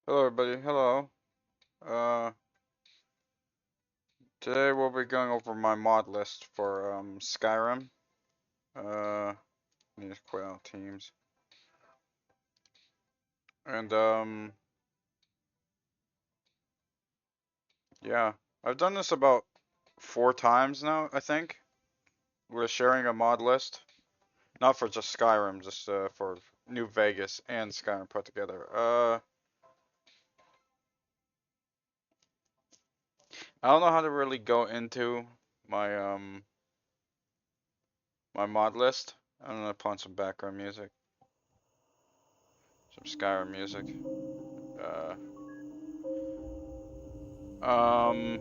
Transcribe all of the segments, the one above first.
Hello everybody, hello. Uh, Today we'll be going over my mod list for Skyrim. Uh, Need to quit out teams. And yeah, I've done this about 4 times now, I think. We're sharing a mod list, not for just Skyrim, just for New Vegas and Skyrim put together. I don't know how to really go into my my mod list. I'm gonna put on some background music, some Skyrim music. Uh, Um,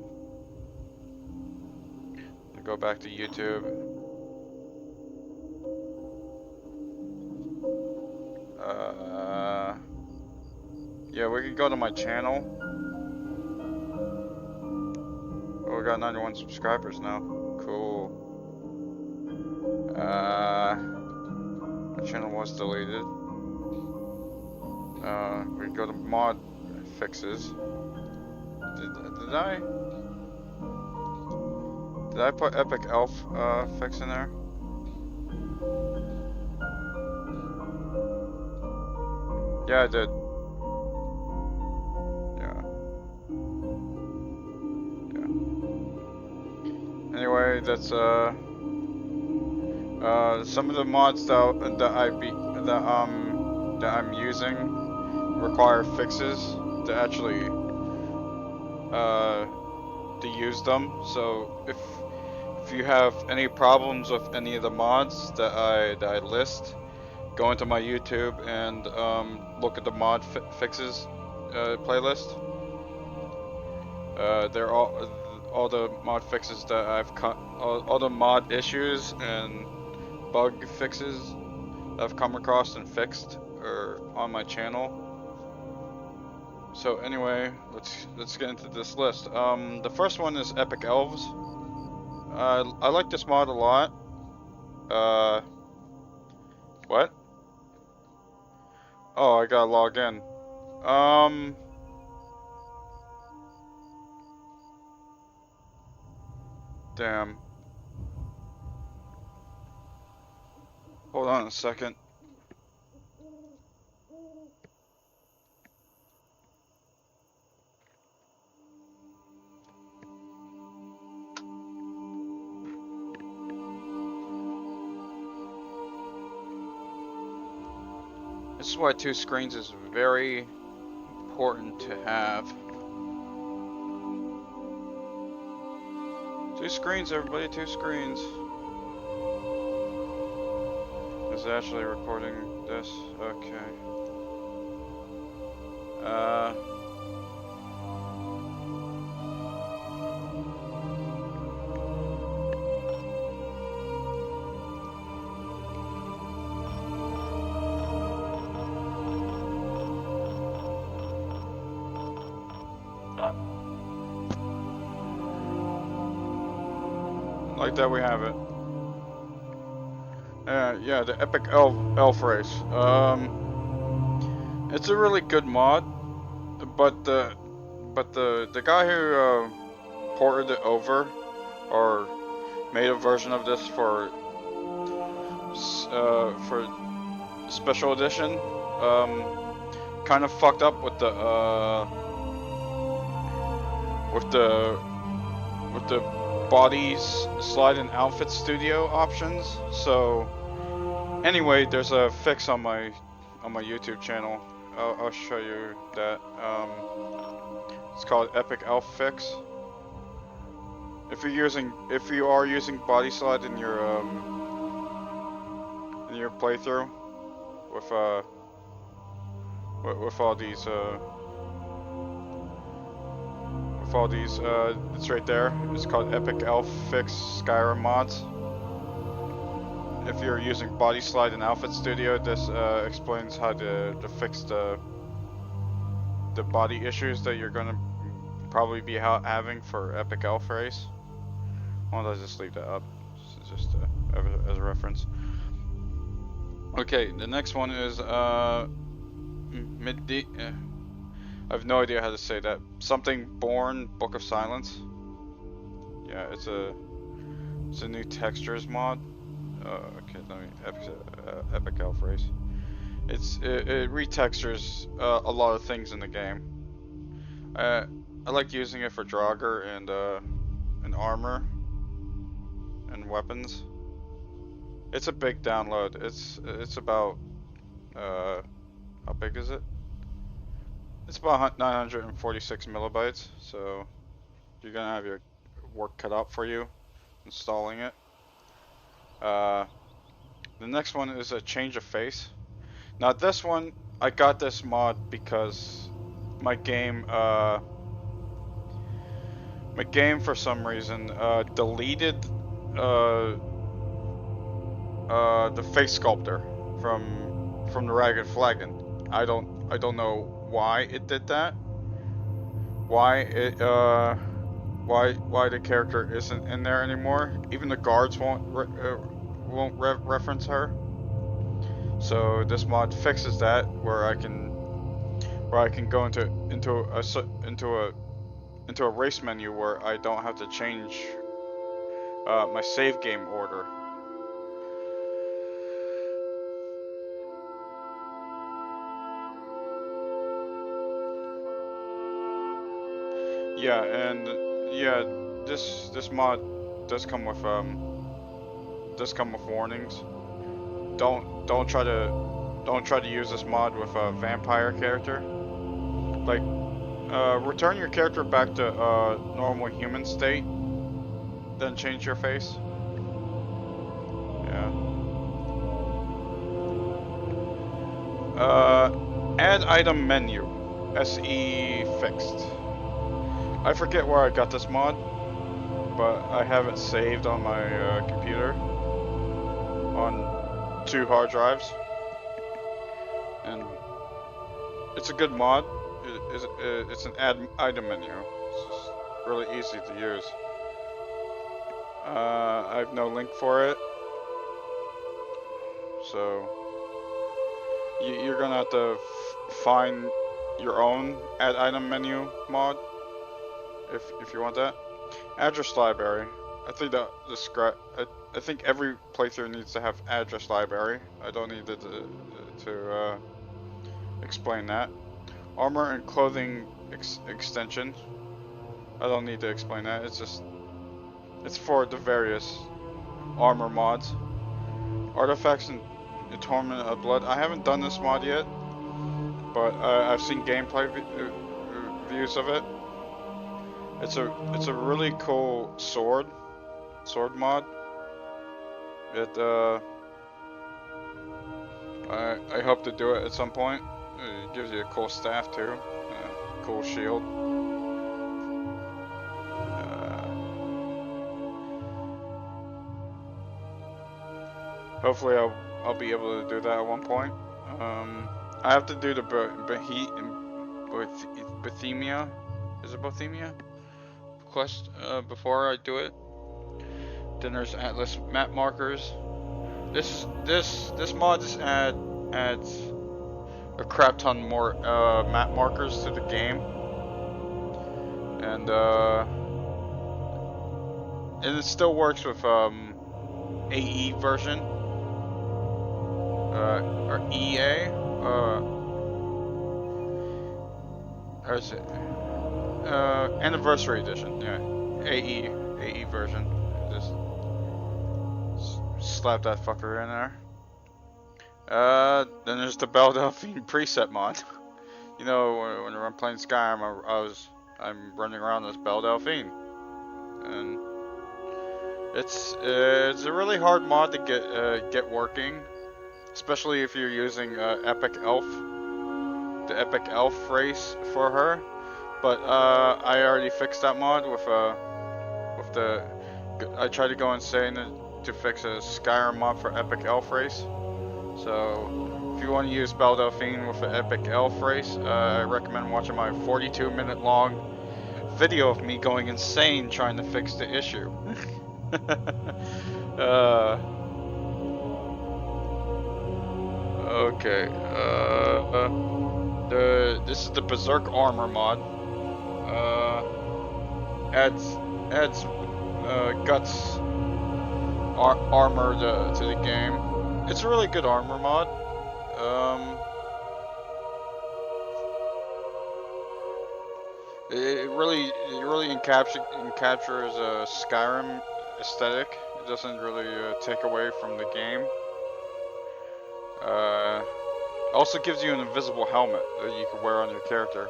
go back to YouTube. Uh, yeah, we can go to my channel. Oh, we got 91 subscribers now. Cool. My channel was deleted. We can go to mod fixes. Did I put Epic Elf fix in there? Yeah, I did. Yeah. Yeah. Anyway, that's some of the mods that I'm using require fixes to actually to use them. So if you have any problems with any of the mods that I list, go into my YouTube and look at the mod fixes playlist. They're all the mod fixes that I've cut, all the mod issues and bug fixes I've come across and fixed are on my channel. So anyway, let's get into this list. The first one is Epic Elves. I like this mod a lot. What? Oh, I gotta log in. Damn. Hold on a second. This is why 2 screens is very important to have. 2 screens, everybody, 2 screens. Is it actually recording this? Okay. Like that, we have it. Yeah, the Epic Elf race. It's a really good mod, but the guy who ported it over or made a version of this for special edition, kind of fucked up with the bodies slide and outfit studio options. So anyway, there's a fix on my YouTube channel. I'll show you that. It's called Epic Elf Fix. If you are using body slide in your playthrough with all these it's right there. It's called Epic Elf Fix Skyrim mods. If you're using body slide in Outfit Studio, this explains how to fix the body issues that you're gonna probably be having for Epic Elf race. Why don't I just leave that up? Just as a reference. Okay, the next one is I have no idea how to say that. Something Born Book of Silence. Yeah, it's a new textures mod. Okay, let me Epic Elf Race. It retextures a lot of things in the game. I like using it for Draugr and armor and weapons. It's a big download. It's about how big is it? It's about 946 millibytes. So you're gonna have your work cut out for you installing it. The next one is a change of face. Now this one, I got this mod because my game for some reason deleted the face sculptor from the Ragged Flagon. I don't know why it did that. Why it why the character isn't in there anymore. Even the guards won't reference her. So this mod fixes that, where I can go into a race menu where I don't have to change my save game order. Yeah, and yeah, this mod does come with warnings. Don't try to use this mod with a vampire character. Like, return your character back to normal human state, then change your face. Yeah. Add item menu, SE fixed. I forget where I got this mod, but I have it saved on my computer on 2 hard drives, and it's a good mod. It's an add item menu. It's just really easy to use. I have no link for it, so you're gonna have to find your own add item menu mod if you want that. Address library. I think that I think every playthrough needs to have address library. I don't need to explain that. Armor and clothing extension. I don't need to explain that. It's for the various armor mods. Artifacts and Torment of Blood. I haven't done this mod yet, but I've seen gameplay views of it. It's a really cool sword mod. I hope to do it at some point. It gives you a cool staff too, cool shield. Hopefully I'll be able to do that at one point. I have to do the Bohemia. Is it Bohemia? Quest before I do it. Then there's Atlas map markers. This mod just adds a crap ton more map markers to the game, and it still works with AE version or EA. Or is it Anniversary Edition? Yeah, AE version. Just slap that fucker in there. Then there's the Belidel preset mod. You know, when I'm playing Skyrim, I'm running around as Belidel, and it's a really hard mod to get working, especially if you're using Epic Elf, the Epic Elf race for her. But I already fixed that mod with the. I tried to go insane to fix a Skyrim mod for Epic Elf race. So if you want to use Belidel with an Epic Elf race, I recommend watching my 42-minute long video of me going insane trying to fix the issue. Okay. This is the Berserk Armor mod. Adds guts armor to the game. It's a really good armor mod. It really encaptures a Skyrim aesthetic. It doesn't really take away from the game. Also gives you an invisible helmet that you can wear on your character.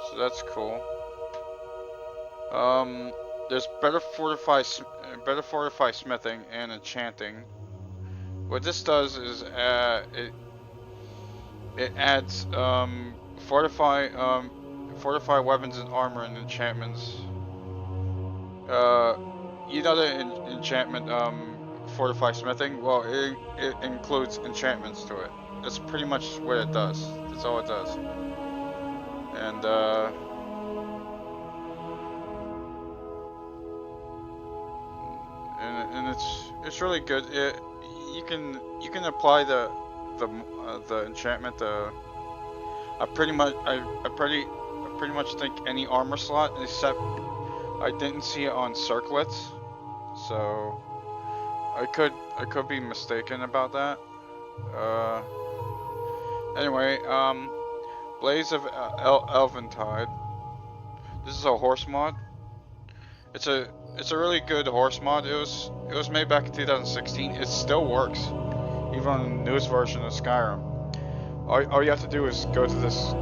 So that's cool. There's better fortify smithing and enchanting. What this does is it adds fortify weapons and armor and enchantments. You know the enchantment fortify smithing? Well, it includes enchantments to it. That's pretty much what it does. That's all it does. And it's really good. You can apply the enchantment. I pretty much think any armor slot, except I didn't see it on circlets, so I could be mistaken about that. Anyway, Blaze of Elventide. This is a horse mod. It's a really good horse mod. It was made back in 2016. It still works, even on the newest version of Skyrim. All you have to do is go to this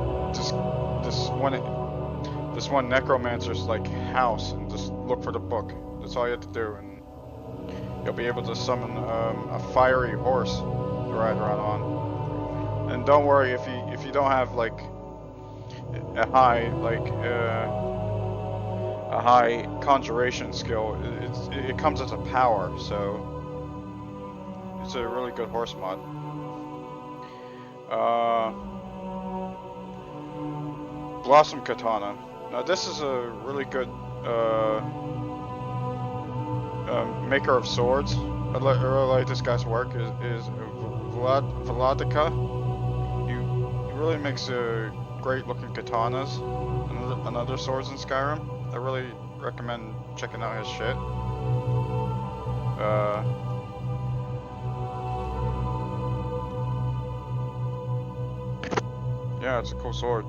one necromancer's like house and just look for the book. That's all you have to do, and you'll be able to summon a fiery horse to ride around on. And don't worry if you don't have like a high conjuration skill. It comes as a power, so it's a really good horse mod. Blossom Katana. Now this is a really good maker of swords. I really like this guy's work. Is Veladica. He really makes great looking katanas and other swords in Skyrim. I really recommend checking out his shit. Yeah, it's a cool sword.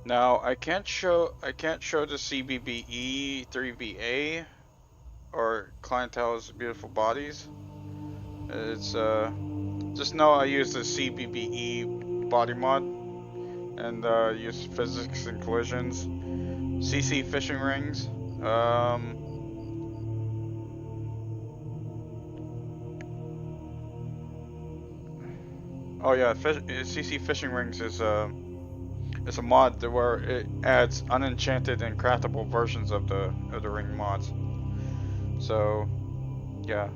Now I can't show the CBBE 3BA or Clientele's Beautiful Bodies. It's just know I use the CBBE body mod and use physics and collisions. CC fishing rings. Oh yeah, CC fishing rings is a mod where it adds unenchanted and craftable versions of the ring mods. So yeah,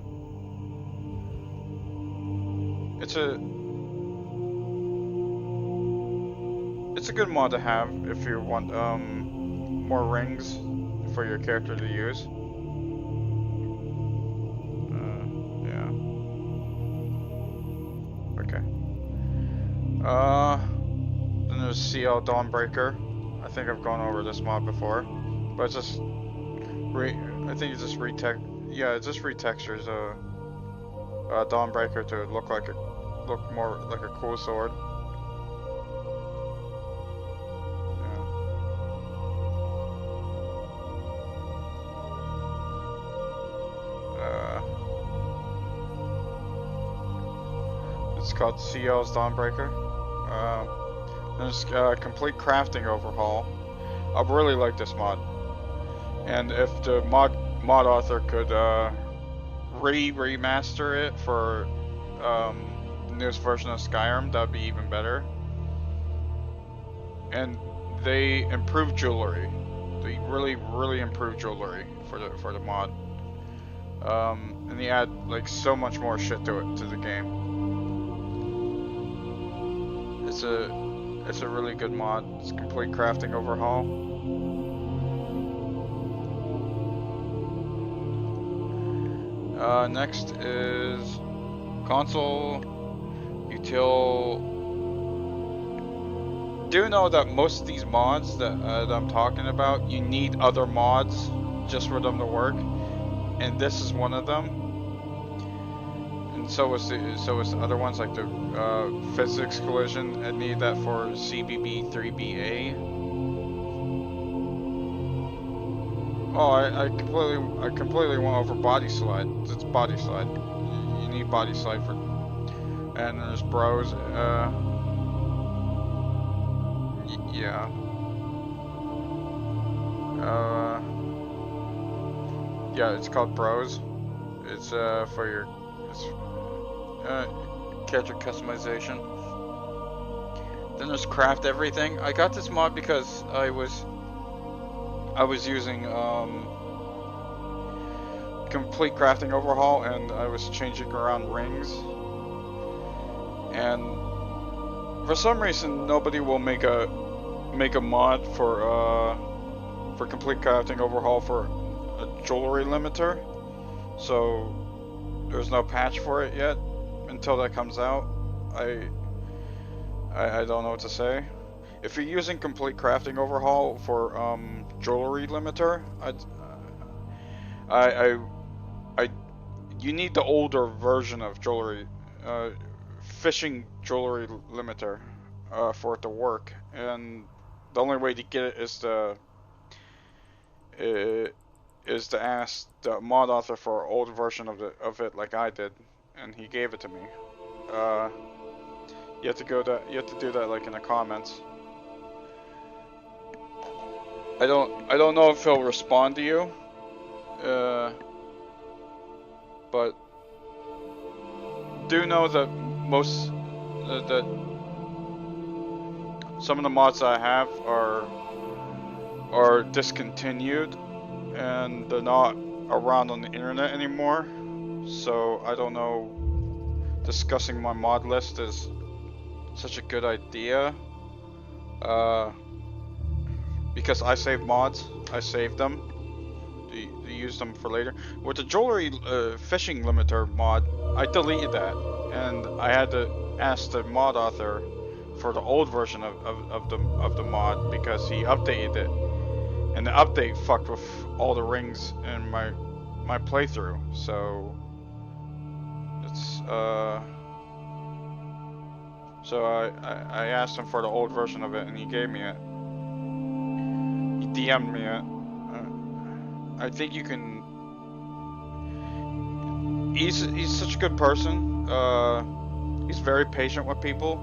it's a good mod to have if you want more rings for your character to use. Yeah. Okay. Then there's CL Dawnbreaker. I think I've gone over this mod before, but it's just I think it just retextures Dawnbreaker to look more like a cool sword. It's called CL's Dawnbreaker. There's complete crafting overhaul. I really like this mod, and if the mod author could remaster it for the newest version of Skyrim, that'd be even better. And they improved jewelry. They really improved jewelry for the mod. And they add like so much more shit to the game. It's a really good mod. It's a complete crafting overhaul. Next is console util. Do you know that most of these mods that I'm talking about, you need other mods just for them to work, and this is one of them. And so is the other ones like the physics collision. I need that for CBB 3BA. Oh, I completely went over body slide. It's body slide. You need body slide for. And there's bros. Yeah. Yeah, it's called bros. It's for your character customization. Then there's craft everything. I got this mod because I was using complete crafting overhaul, and I was changing around rings, and for some reason nobody will make a mod for complete crafting overhaul for a jewelry limiter, so there's no patch for it yet. Until that comes out, I don't know what to say. If you're using complete crafting overhaul for jewelry limiter, you need the older version of jewelry, fishing jewelry limiter, for it to work. And the only way to get it is to ask the mod author for an old version of it, like I did, and he gave it to me. You have to do that like in the comments. I don't know if he'll respond to you, but do know that that some of the mods I have are discontinued, and they're not around on the internet anymore. So I don't know, discussing my mod list is such a good idea. Because I save mods, I save them to use them for later. With the jewelry fishing limiter mod, I deleted that, and I had to ask the mod author for the old version of the mod because he updated it, and the update fucked with all the rings in my playthrough. So it's so I asked him for the old version of it, and he gave me it. He DM'd me it. I think you can. He's such a good person. He's very patient with people.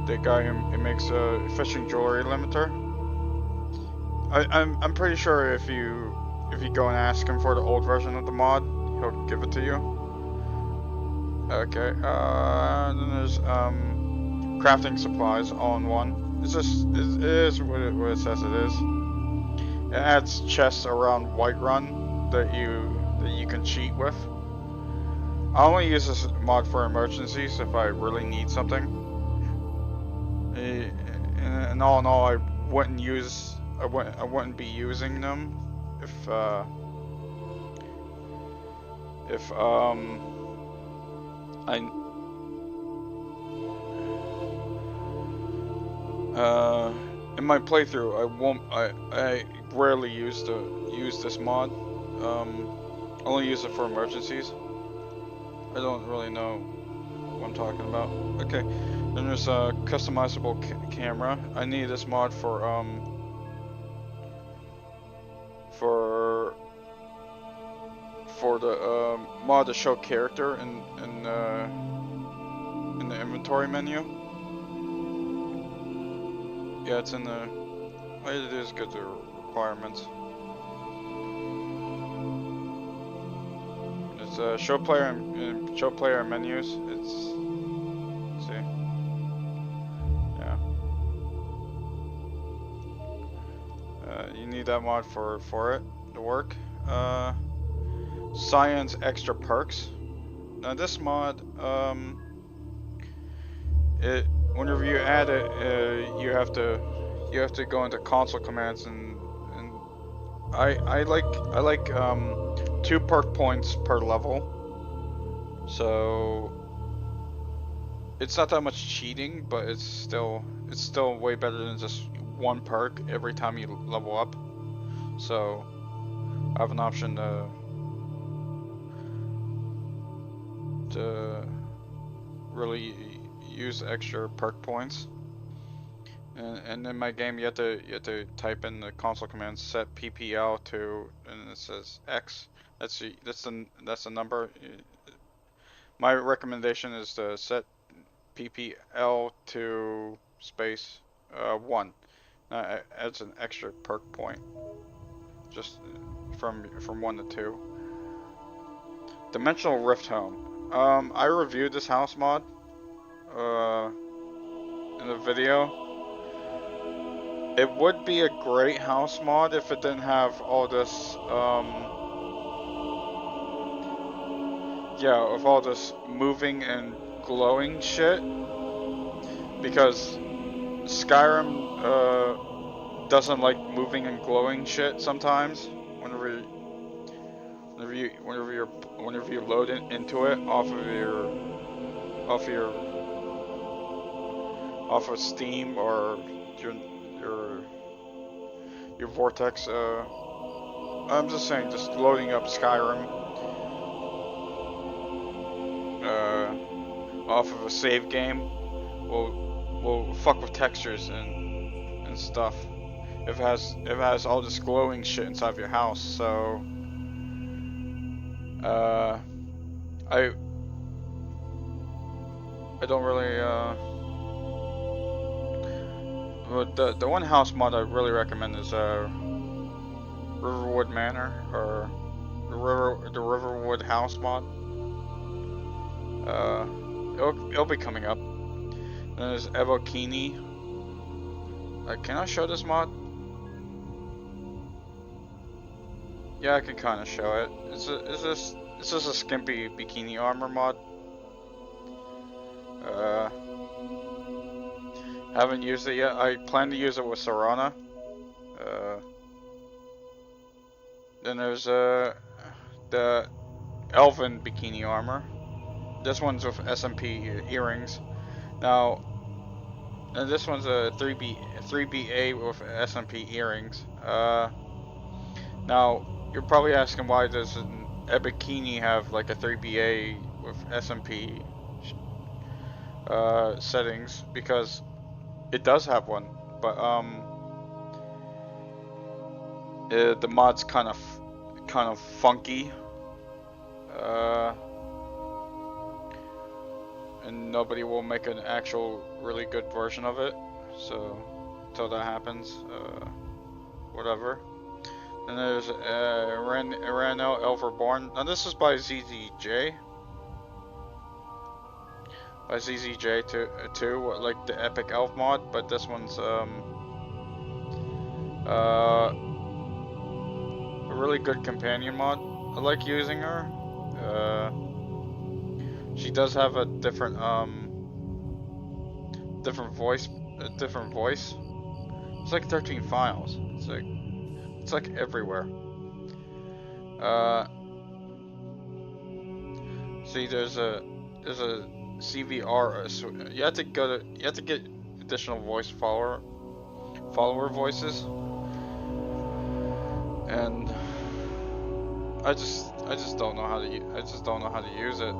The guy who makes a fishing jewelry limiter. I'm pretty sure if you go and ask him for the old version of the mod, he'll give it to you. Okay. Then there's crafting supplies all in one. It is what it says it is. It adds chests around Whiterun that you can cheat with. I only use this mod for emergencies if I really need something. And all in all, I wouldn't be using them if in my playthrough I rarely use this mod. Only use it for emergencies. I don't really know what I'm talking about. Okay, then there's a customizable camera. I need this mod for the mod to show character in the inventory menu. Yeah, it's in the. All you have to do is go to requirements. It's show player menus. Let's see. Yeah. You need that mod for it to work. Science extra perks. Now this mod, whenever you add it, you have to go into console commands, and I like 2 perk points per level. So it's not that much cheating, but it's still way better than just 1 perk every time you level up. So I have an option to really use extra perk points. And in my game, you have to type in the console command set PPL to, and it says X. That's the number. My recommendation is to set PPL to space 1. That adds an extra perk point, just from 1 to 2. Dimensional Rift Home. I reviewed this house mod in a video. It would be a great house mod if it didn't have all this, of all this moving and glowing shit. Because Skyrim, doesn't like moving and glowing shit sometimes. Whenever you load into it off of Steam or your Vortex. I'm just saying, just loading up Skyrim off of a save game will fuck with textures and stuff. If it has all this glowing shit inside of your house, so I don't really the one house mod I really recommend is Riverwood Manor, or the Riverwood house mod. It'll be coming up. And there's Evokini. Can I show this mod? Yeah, I can kind of show it. Is this a skimpy bikini armor mod? Haven't used it yet. I plan to use it with Serana. Then there's the Elven bikini armor. This one's with SMP earrings. Now, and this one's a 3BA with SMP earrings. Now, you're probably asking, why does a bikini have like a 3BA with SMP settings? Because it does have one, but the mod's kind of funky, and nobody will make an actual really good version of it. So until that happens, whatever. And there's Ranel Elverborn. Now this is by ZZJ. By ZZJ too, like the Epic Elf mod, but this one's a really good companion mod. I like using her. She does have a different voice. It's like 13 files. It's like everywhere. See, there's a CVR. So you have to get additional follower voices, and I just don't know how to use it.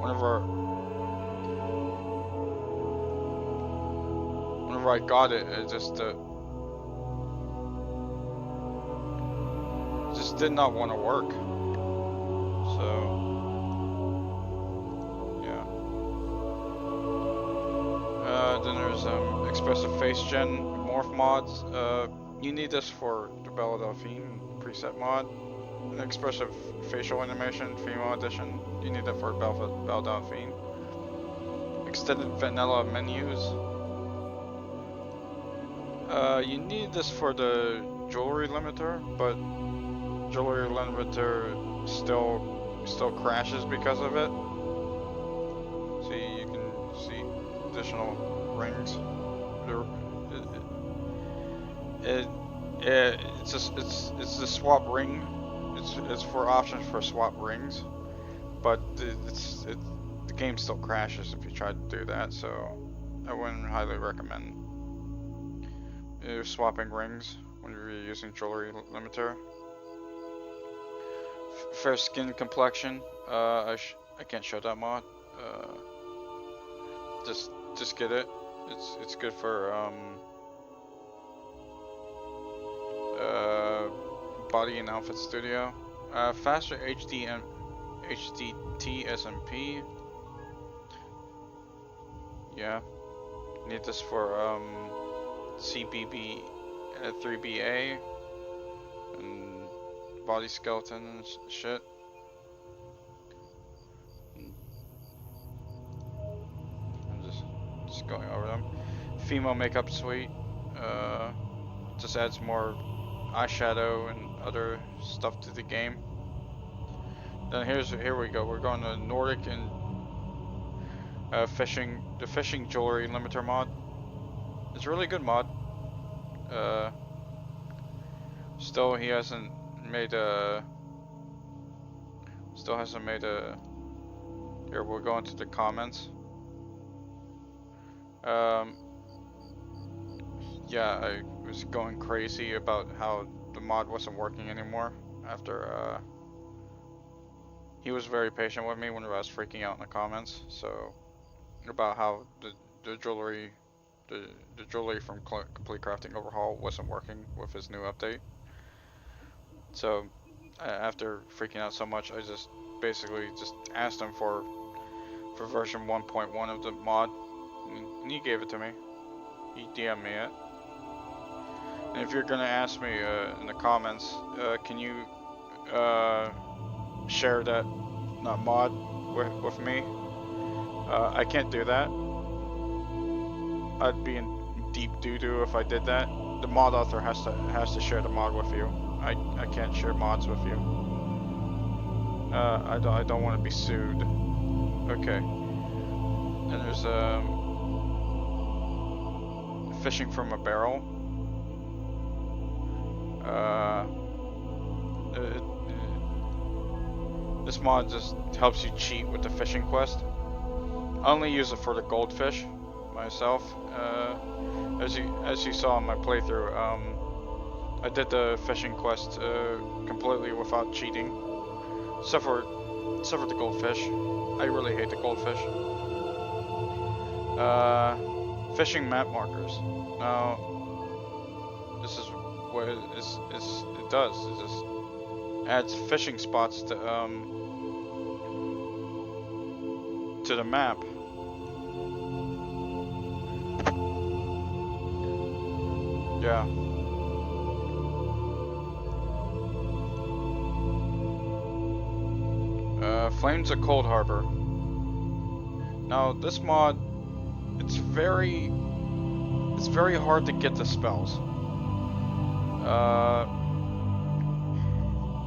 Whenever I got it, it just did not want to work. So yeah. Then there's expressive face gen morph mods. You need this for the Belidel preset mod. An expressive facial animation, female edition. You need that for Belidel. Extended vanilla menus. You need this for the jewelry limiter, but jewelry limiter still crashes because of it. See, you can see additional rings. It's the swap ring. It's it's for options for swap rings, but the game still crashes if you try to do that. So I wouldn't highly recommend swapping rings when you're using jewelry limiter. Fair skin complexion. I can't show that mod. Just get it. It's good for body and outfit studio. Faster HDT SMP. Yeah. Need this for CBB 3BA and body skeleton and shit. I'm just going over them. Female makeup suite. Just adds more eyeshadow and other stuff to the game. Then here we go. We're going to Nordic and the fishing jewelry limiter mod. It's a really good mod. Still he hasn't made a. Here we'll go into the comments. Yeah, I was going crazy about how the mod wasn't working anymore after he was very patient with me when I was freaking out in the comments. So about how the jewelry from Complete Crafting Overhaul wasn't working with his new update. So after freaking out so much, I just basically just asked him for version 1.1 of the mod, and he gave it to me. He DM'd me it. And if you're gonna ask me in the comments, can you share that mod with me? I can't do that. I'd be in deep doo-doo if I did that. The mod author has to share the mod with you. I can't share mods with you. I don't want to be sued. Okay. And there's fishing from a barrel. This mod just helps you cheat with the fishing quest. I only use it for the goldfish myself. As you saw in my playthrough, I did the fishing quest completely without cheating, except for the goldfish. I really hate the goldfish. Fishing map markers. Now, this is what it does. It just adds fishing spots to the map. Yeah. Flames of Cold Harbor. Now this mod, it's very hard to get the spells.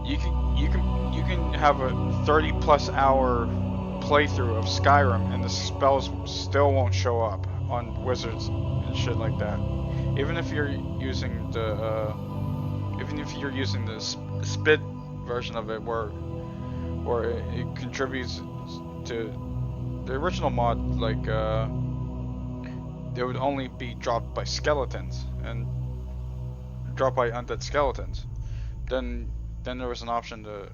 You can have a 30+ hour playthrough of Skyrim and the spells still won't show up on wizards and shit like that. Even if you're using the SPID version of it, where it contributes to the original mod, like they would only be dropped by skeletons and dropped by undead skeletons. Then there was an option to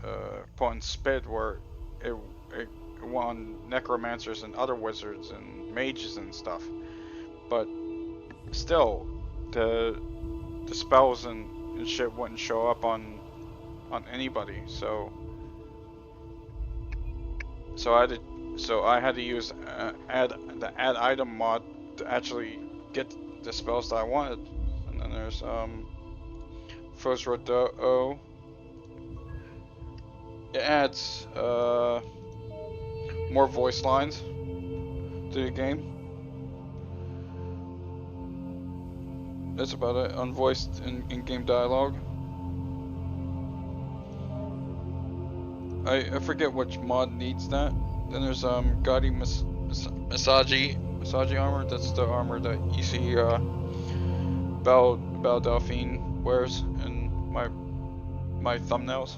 put in SPID where it won necromancers and other wizards and mages and stuff. But still, the spells and shit wouldn't show up on anybody. So I had to use the add item mod to actually get the spells that I wanted. And then there's Fosrodo. It adds more voice lines to the game. That's about it. Unvoiced in-game dialogue. I forget which mod needs that. Then there's Gaudy Massagi armor. That's the armor that you see Belle Delphine wears in my thumbnails.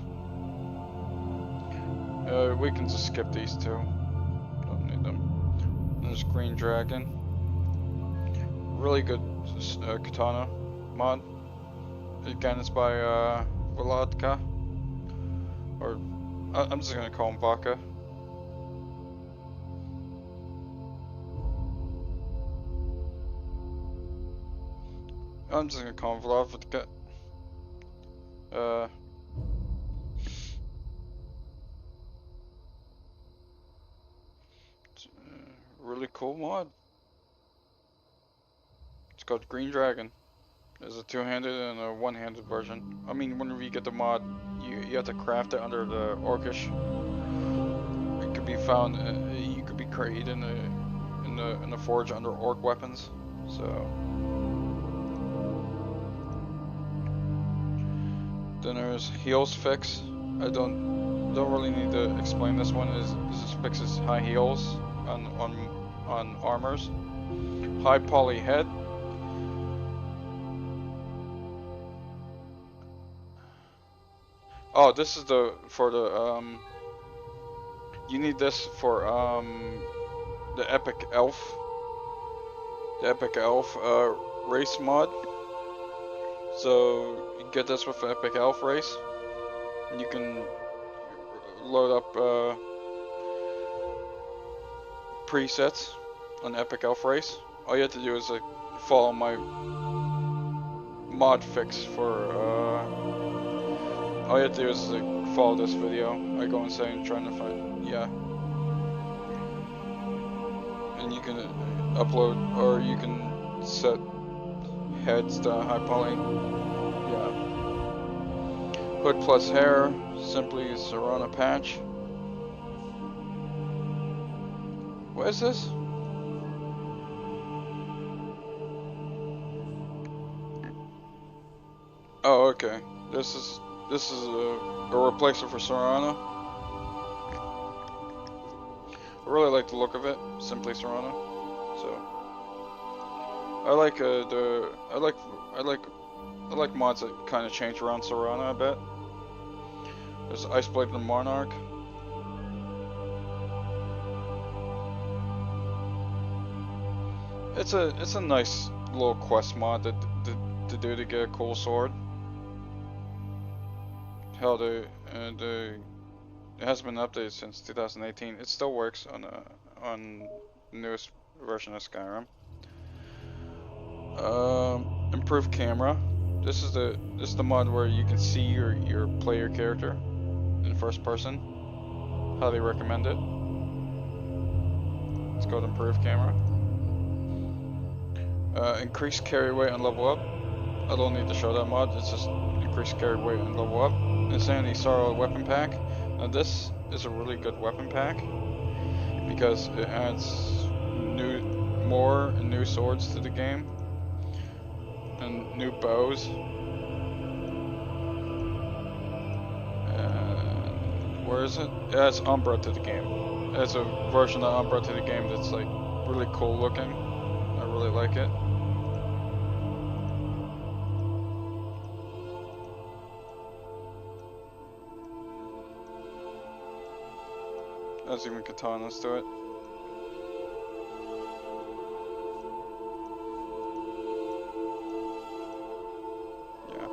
We can just skip these two. Don't need them. There's Green Dragon. Really good katana mod. Again, it's by Volodka. Or I'm just gonna call him Vodka. I'm just gonna call him Volodka. Really cool mod. It's called Green Dragon. There's a two-handed and a one-handed version. I mean, whenever you get the mod, you have to craft it under the Orcish. It could be found. You could be created in the forge under Orc weapons. So then there's heals fix. I don't really need to explain this one. This fixes high heals on armors. High poly head. Oh, this is for the you need this for the epic elf race mod. So you get this with the epic elf race, and you can load up presets on epic elf race. All you have to do is follow my mod fix for all you have to do is follow this video. I go insane trying to find, yeah. And you can upload, or you can set heads to high poly. Yeah. Hood plus hair, simply Serrana patch. What is this? Oh, okay. This is a replacement for Serrana. I really like the look of it, simply Serrana. So I like mods that kind of change around Serrana a bit. There's Iceblade and Monarch. It's a nice little quest mod to do to get a cool sword. Hell, it hasn't been updated since 2018. It still works on the newest version of Skyrim. Improved camera. This is the mod where you can see your player character in first person. Highly recommend it. It's called improved camera. Increased carry weight and level up. I don't need to show that mod. It's just increased carry weight and level up. Insanity Sorrow weapon pack. Now this is a really good weapon pack because it adds more new swords to the game and new bows. And where is it? It adds Umbra to the game. It adds a version of Umbra to the game that's like really cool looking. I really like it. There's even katanas to it. Yeah.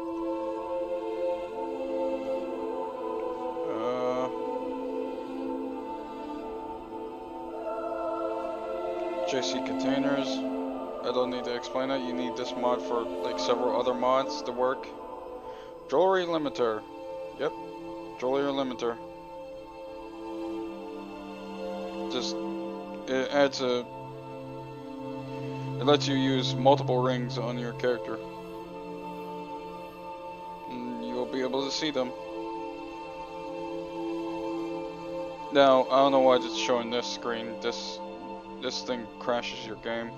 JC containers. I don't need to explain that. You need this mod for like several other mods to work. Jewelry limiter. Yep. Jewelry limiter. It lets you use multiple rings on your character. And you'll be able to see them. Now, I don't know why it's showing this screen. This thing crashes your game.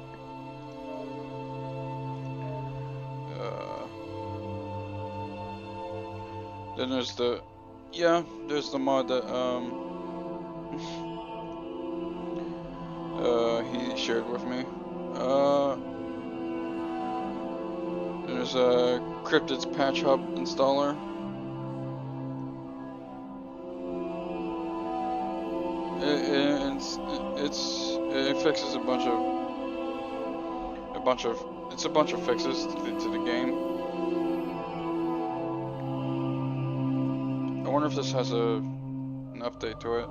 Then there's the mod that he shared with me. There's a Cryptid's Patch Hub installer. it fixes a bunch of fixes to the game. I wonder if this has an update to it.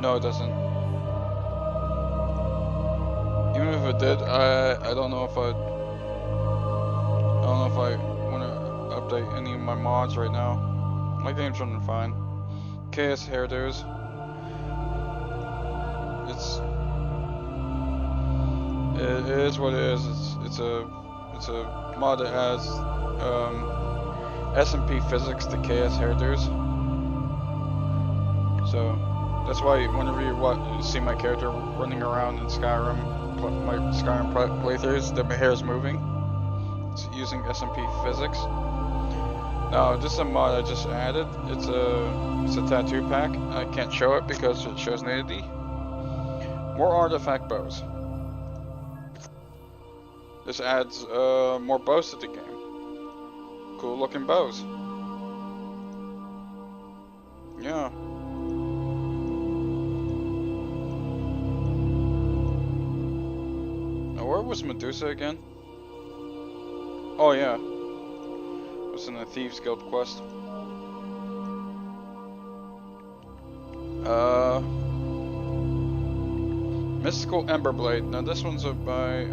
No, it doesn't. Even if it did, I don't know if I want to update any of my mods right now. My game's running fine. KS hairdos. It is what it is. It's a mod that adds SMP physics to KS hairdos. So that's why whenever you see my character running around in Skyrim, my Skyrim playthroughs, my hair is moving. It's using SMP physics. Now this is a mod I just added. It's a tattoo pack. I can't show it because it shows nudity. More artifact bows. This adds more bows to the game. Cool looking bows. Yeah. Now where was Medusa again? Oh yeah. It was in the Thieves Guild quest. Mystical Emberblade. Now this one's by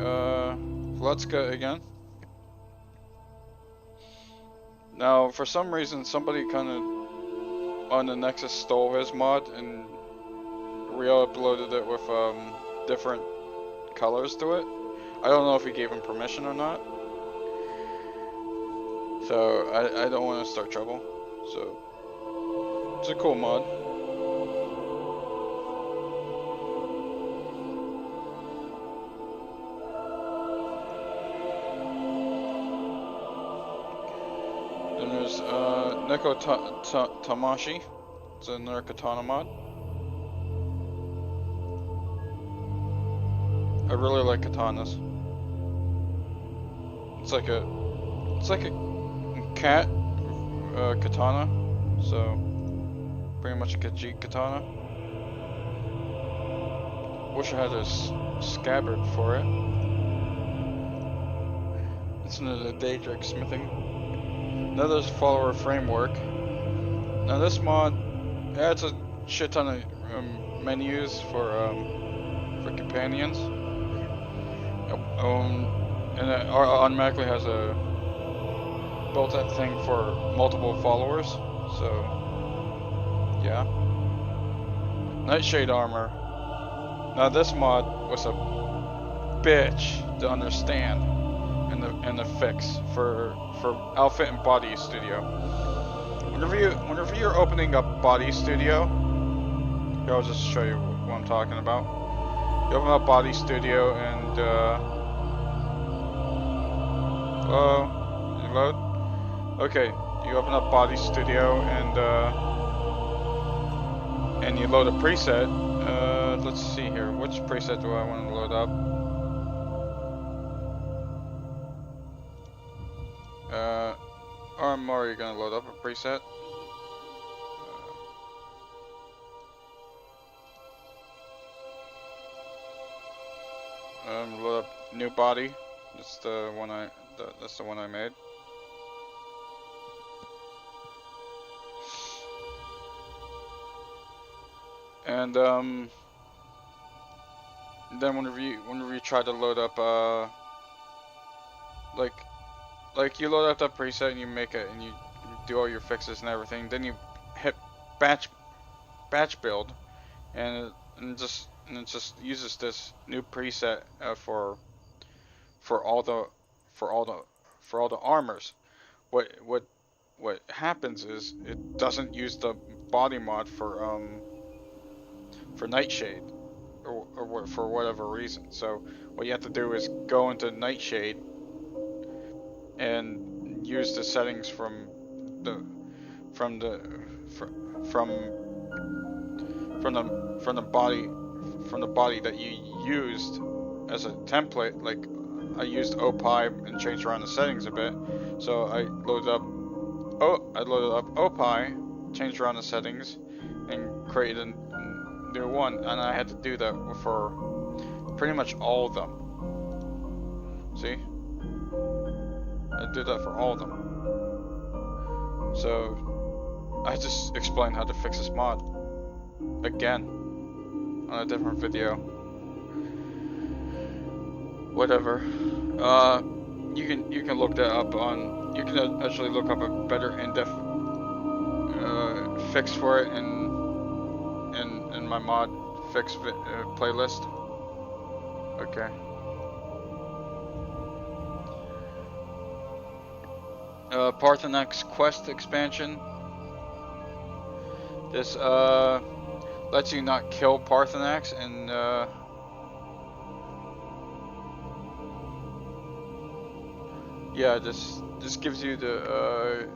Vletska again. Now for some reason somebody kind of on the Nexus stole his mod and re-uploaded it with different colors to it. I don't know if he gave him permission or not. So I don't want to start trouble. So it's a cool mod. Then there's Neko Tamashi. It's another katana mod. I really like katanas. It's like a cat katana, so pretty much a Khajiit katana. Wish I had a scabbard for it. It's another Daedric smithing. Another follower framework. Now this mod adds a shit ton of menus for companions, and it automatically has a built-in thing for multiple followers. So yeah. Nightshade armor. Now this mod was a bitch to understand and the fix for outfit and body studio. Whenever you're opening up body studio, here, I'll just show you what I'm talking about. You open up body studio and you load. Okay, you open up body studio and you load a preset. Let's see here. Which preset do I want to load up? Or I'm already gonna load up a preset. Load up new body. That's the one I made. And then whenever you try to load up like you load up that preset and you make it and you do all your fixes and everything, then you hit batch build and it just uses this new preset for all the armors. What happens is it doesn't use the body mod for Nightshade or for whatever reason. So what you have to do is go into Nightshade and use the settings from the body that you used as a template. Like I used OPI and changed around the settings a bit. So I loaded up OPI, changed around the settings, and created new one, and I had to do that for pretty much all of them. See? I did that for all of them. So I just explained how to fix this mod again on a different video. Whatever. You can look that up on. You can actually look up a better in-depth fix for it in my mod fix playlist. Okay. Parthenax quest expansion. This lets you not kill Parthenax, and yeah, this gives you the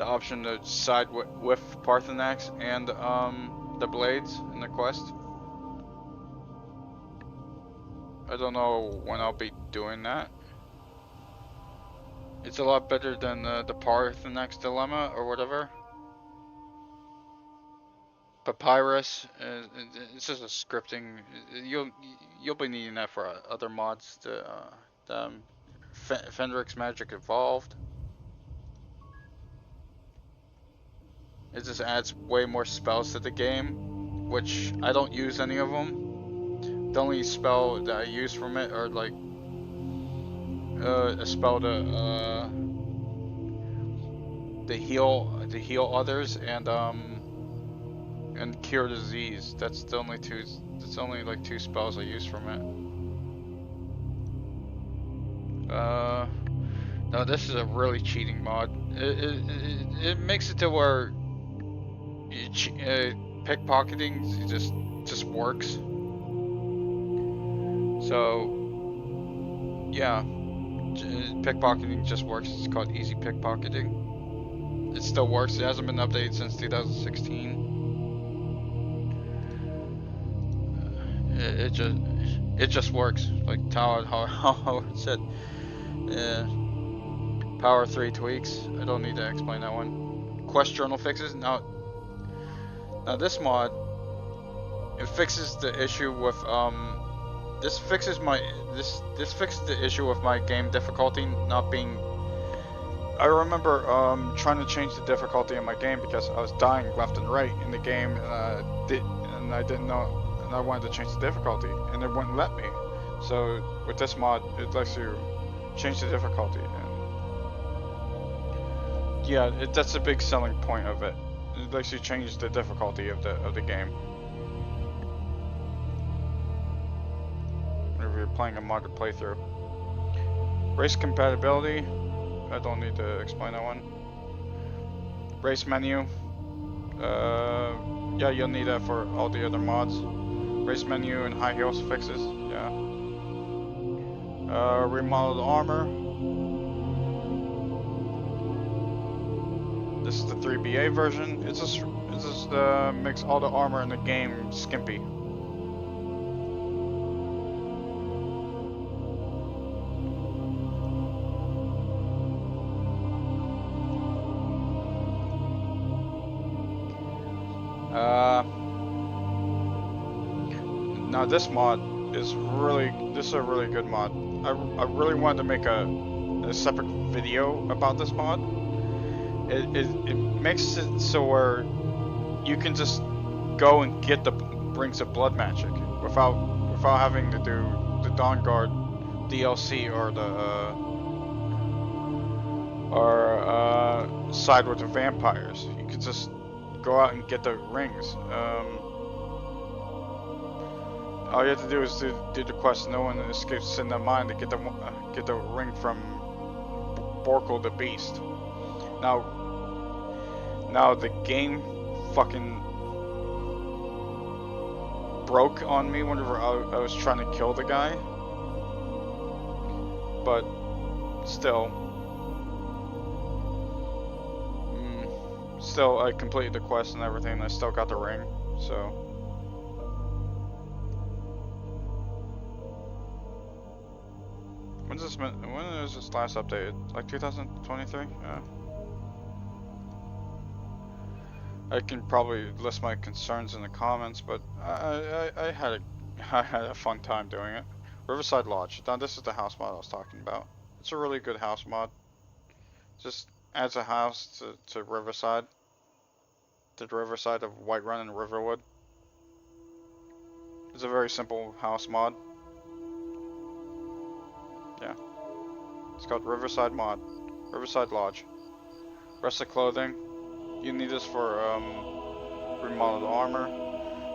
option to side with Parthenax and the blades in the quest. I don't know when I'll be doing that. It's a lot better than the Parthenax dilemma or whatever. Papyrus, it's just a scripting. You'll be needing that for other mods. Fenric's Magic Evolved. It just adds way more spells to the game, which I don't use any of them. The only spell that I use from it are like a spell to heal others and cure disease. That's the only two. That's only like 2 spells I use from it. No, this is a really cheating mod. It makes it to where pickpocketing just works. So yeah, pickpocketing just works. It's called easy pickpocketing. It still works. It hasn't been updated since 2016. It just works. Like Howard said. Power 3 tweaks. I don't need to explain that one. Quest journal fixes. Now this mod, it fixes the issue with this fixes the issue with my game difficulty not being. I remember trying to change the difficulty in my game because I was dying left and right in the game, and I didn't know, and I wanted to change the difficulty, and it wouldn't let me. So with this mod, it lets you change the difficulty, and yeah, that's a big selling point of it. It lets you change the difficulty of the game. If you're playing a modded playthrough. Race compatibility. I don't need to explain that one. Race menu. Yeah, you'll need that for all the other mods. Race menu and high heels fixes. Yeah. Remodeled armor. This is the 3BA version. It just makes all the armor in the game skimpy. Now this mod is this is a really good mod. I really wanted to make a separate video about this mod. It makes it so where you can just go and get the Rings of Blood magic without having to do the Dawn Guard DLC or side with the vampires. You can just go out and get the rings. All you have to do is do the quest. No one escapes sin of mine to get the ring from Borkle the Beast. Now the game fucking broke on me whenever I was trying to kill the guy. But still, I completed the quest and everything, and I still got the ring. So. When is this last updated? Like 2023? Yeah. I can probably list my concerns in the comments, but I had a I had a fun time doing it. Riverside Lodge. Now this is the house mod I was talking about. It's a really good house mod. Just adds a house to Riverside. To the Riverside of Whiterun and Riverwood. It's a very simple house mod. Yeah. It's called Riverside Mod. Riverside Lodge. Rest of clothing. You need this for remodeled armor.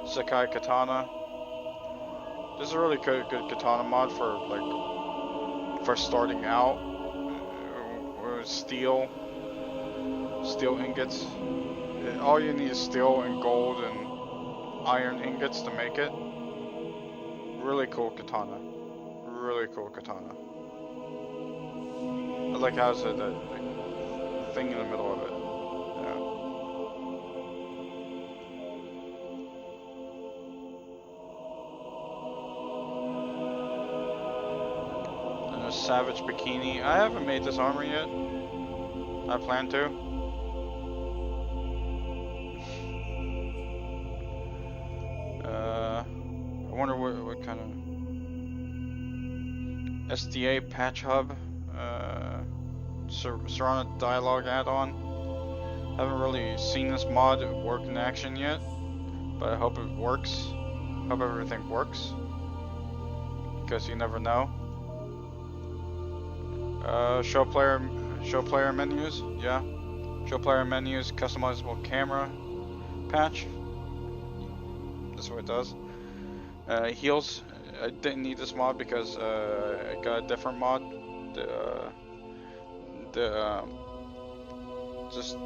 Sekai Katana. This is a really good katana mod for starting out. Steel ingots. All you need is steel and gold and iron ingots to make it. Really cool katana. Really cool katana. I like how it's the thing in the middle of it. Savage Bikini. I haven't made this armor yet. I plan to. I wonder what kind of SDA patch hub. Serrano dialogue add-on. Haven't really seen this mod work in action yet, but I hope it works. Hope everything works, because you never know. Show player menus, yeah. Show player menus, customizable camera patch. That's what it does. Heals, I didn't need this mod because I got a different mod. Just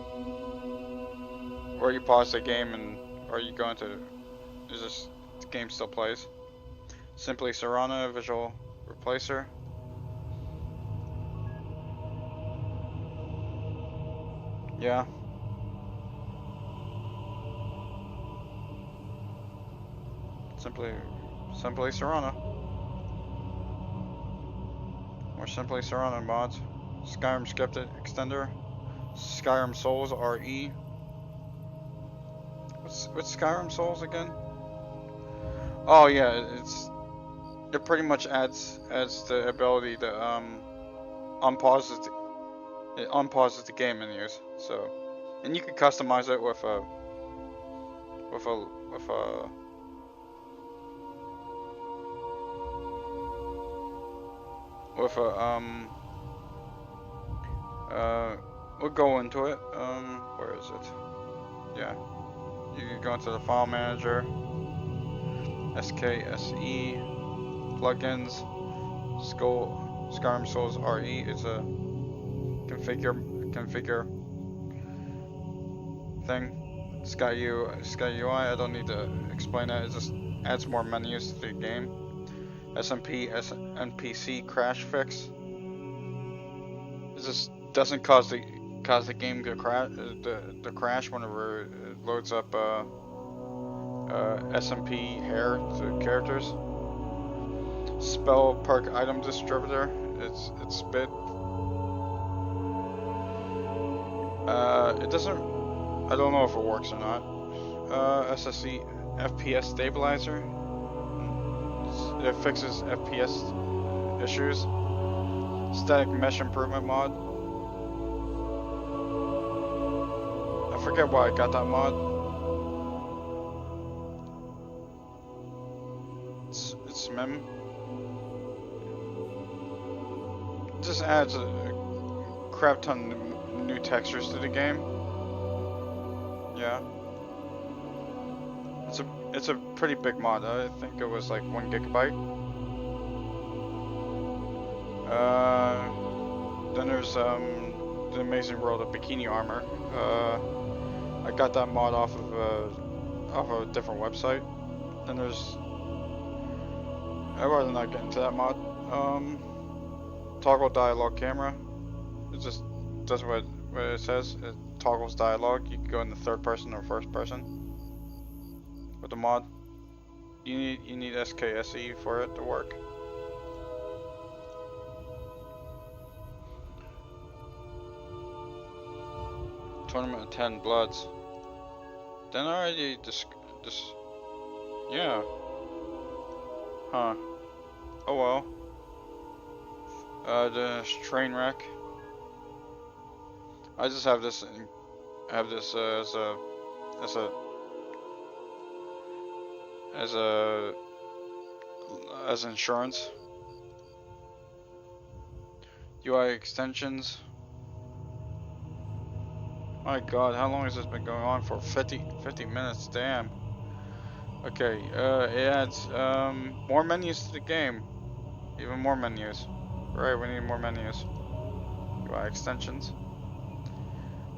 where you pause the game and are you going to? Is this the game still plays? Simply Serrano visual replacer. Yeah. Simply Serrano. More Simply Serrano mods. Skyrim Skeptic Extender. Skyrim Souls RE. What's Skyrim Souls again? Oh yeah, it pretty much adds the ability to it unpauses the game menus. So, and you can customize it with a we'll go into it. Where is it? Yeah, you can go into the file manager, SKSE, plugins, Skyrim Souls RE is a configure thing. Sky UI, I don't need to explain that. It just adds more menus to the game. NPC crash fix. It just doesn't cause the game to crash whenever it loads up SMP hair to characters. Spell perk item distributor. It's spit. It doesn't. I don't know if it works or not. SSE FPS stabilizer. It fixes FPS issues. Static mesh improvement mod. I forget why I got that mod. It's mem. It just adds a crap ton of new textures to the game. Yeah. It's a pretty big mod. I think it was like 1 gigabyte. Then there's the amazing world of bikini armor. I got that mod off of a different website. Then there's I'd rather not get into that mod. Toggle dialogue camera. It just does what it says. It toggles dialogue. You can go in the third person or first person with the mod. You need SKSE for it to work. Tournament of 10 Bloods. Then already yeah. Huh. Oh well. The train wreck. I just have this as insurance. UI extensions. My God, how long has this been going on for? 50 minutes, damn. Okay, it adds more menus to the game. Even more menus. Right, we need more menus. UI extensions.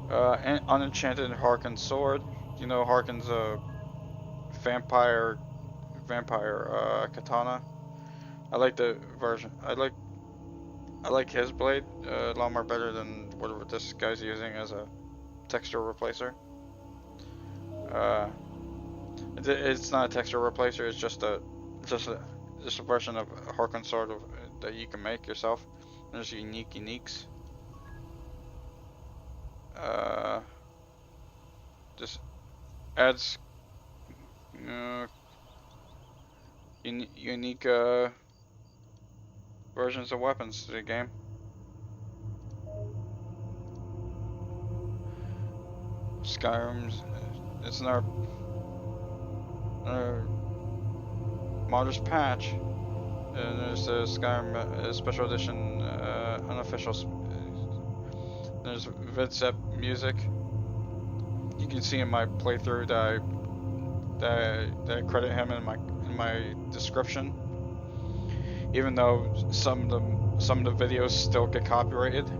Unenchanted Harkin sword. You know Harkin's vampire katana. I like the version. I like his blade a lot more better than whatever this guy's using as a texture replacer. It's not a texture replacer. It's just a version of Harkin sword that you can make yourself. There's uniques. Just adds unique versions of weapons to the game. Skyrim's it's another modders patch, and there's the Skyrim special edition unofficial. There's VidSep music. You can see in my playthrough that I credit him in my description. Even though some of the videos still get copyrighted,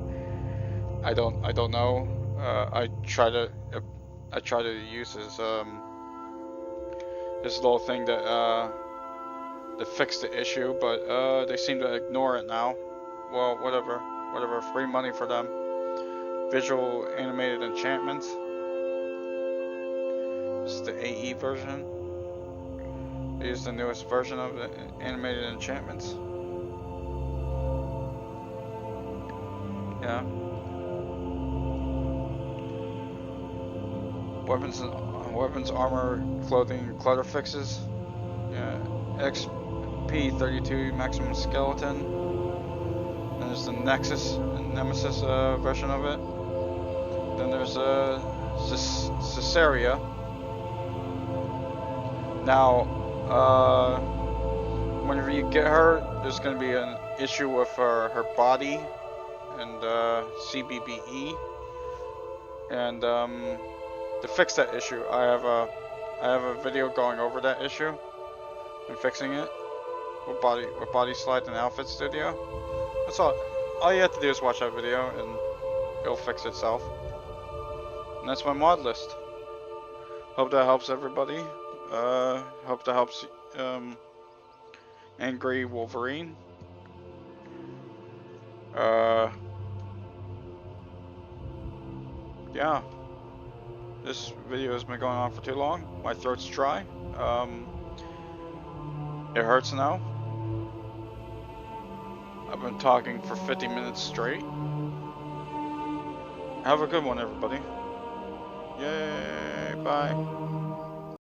I don't know. I try to use his little thing that fix the issue, but they seem to ignore it now. Well, whatever, free money for them. Visual animated enchantments. This is the AE version. They use the newest version of the animated enchantments. Yeah. Weapons, armor, clothing, clutter fixes. Yeah. XP32 maximum skeleton. And there's the Nemesis version of it. Then there's Caesarea. Now, whenever you get her, there's going to be an issue with her body and CBBE. And to fix that issue, I have a video going over that issue and fixing it with body slide and outfit studio. That's all. All you have to do is watch that video and it'll fix itself. And that's my mod list. Hope that helps everybody. Hope that helps Angry Wolverine. Yeah. This video has been going on for too long. My throat's dry. It hurts now. I've been talking for 50 minutes straight. Have a good one, everybody. Yay, bye.